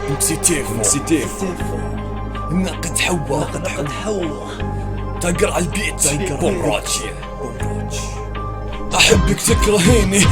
مكسيتيفو ناقد حوا تقرع البيت بومراتشي. أحبك تكرهيني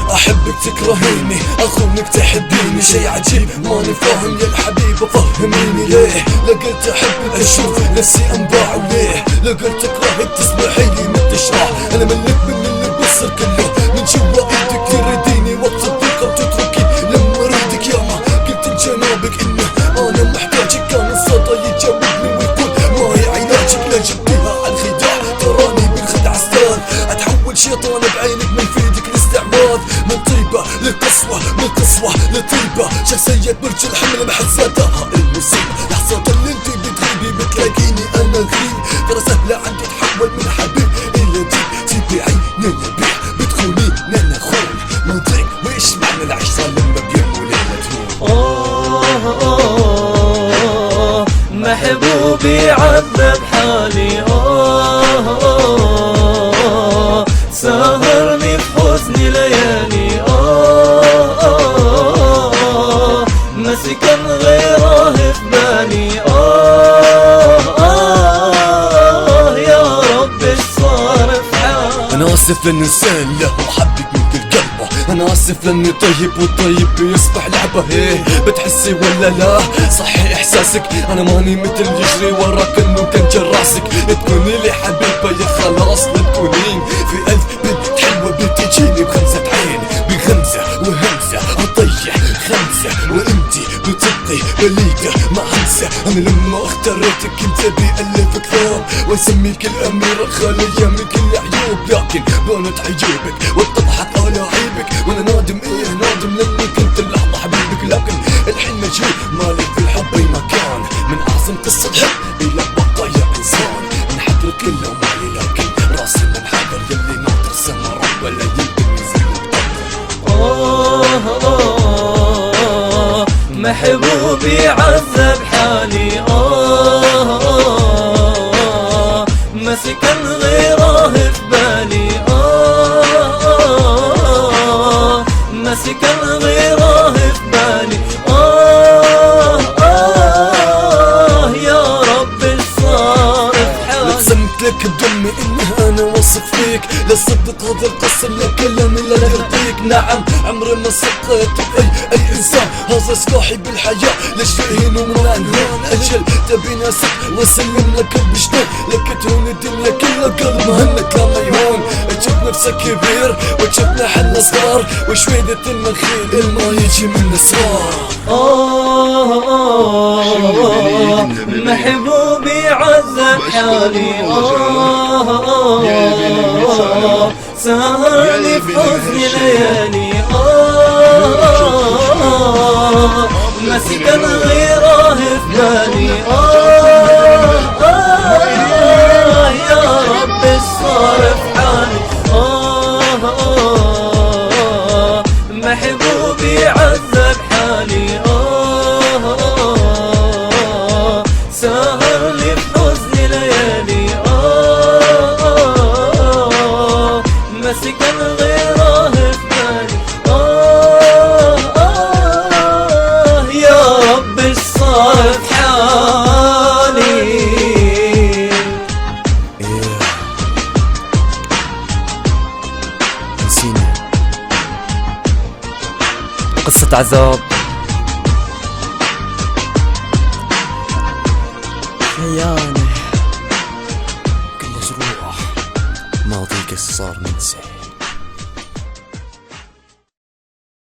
أخونك تحبيني، شي عجيب ماني فاهم يا الحبيبة فهميني ليه. لا قلت أحبك أشوف نفسي أنباع، وليه لا قلت أكرهك تسمحيلي من تشرح. أنا ملك من اللي بصر كله من جوا إيدك ترديني وتصدق وتتركي لما أريدك. ياما قلت لجنابك إنه أنا محتاجك، كان الصدى يجاوبني ويقول ما هي علاجك. لا جبتيها عالخداع تراني بالخدعة استاذ، أتحول شيطان بعينك من فيدك الاستعباط. من طيبة لقسوة من قسوة لطيبة، شخصية برج الحمل محزتها المصيبة. لحظة اللي انتي بتغيبي بتلاقيني أنا غريب، ترى سهلة عندي تحول من حبيب إلى ديب. تبي عيني نبيع بتخوني نانا خون، منطق وإيش معنى العشرة لما بيرموا ليلة محبوبي عذب حالي، سهرني في حزني ليالي، مسكن غيره في بالي. يا رب ايش صار في حالي. أنا آسف للإنسان له حبك من كل قلبه، أنا آسف لأني طيب والطيب بيصبح لعبة. هيه بتحسي ولا لا؟ صحي إحساسك أنا ماني مثل يجري وراك إنه تنجر راسك. تكوني لي حبيبة يا خلاص لا تكونين في ألف بنت حلوة بتجيني بخمسة عين بغمزة وهمزة أطيح خمسة، وإنتي بتبقي بليدة مع همسة. أنا لما اخترتك كنت أبي ألف كتاب وأسميك الأميرة الخالية من كل عيوب، لكن بانت عيوبك واتضحت ألاعيبك. وأنا نادم نادم لأني كنت اللحظة حبيبك، لكن الحين مجهول مالك في الحب أي مكان. من أعظم قصة حب إلى بقايا إنسان، انحدر كله مالي لكن راسي منحدر. يلي ناطر سما رب ولا يمكن ينزل محبوبي عذب حالي، مسكن غيره في بالي، مسكن غيره في بالي. يا رب ايش صار في حالي. لقسمت لك بدمي اني انا واثق فيك، لا صدق هذا القسم لا كلامي لا يرضيك. نعم عمري ما سقيت باي انسان، هذا سلاحي بالحياة ليش تهين ومن انهان. اجل تبي ناسك واسلم لك بجنان، لك تهون الدنيا كلها قلب مهنك لا ما يهون. تشوف نفسك كبير وتشوفنا حنا صغار، وشويدة المخيل الما يجي من الصغار. محبوبي عذب حالي، سهرني في حزني ليالي، مسكن غيره في بالي. يا رب ايش صار في حالي. محبوبي عذب حالي، سهرني في حزني ليالي، مسكن غيره في بالي. يا رب ايش صار في حالي. نسيني قصة عذاب، خيانة كل جروح، ماضيك صار منسي.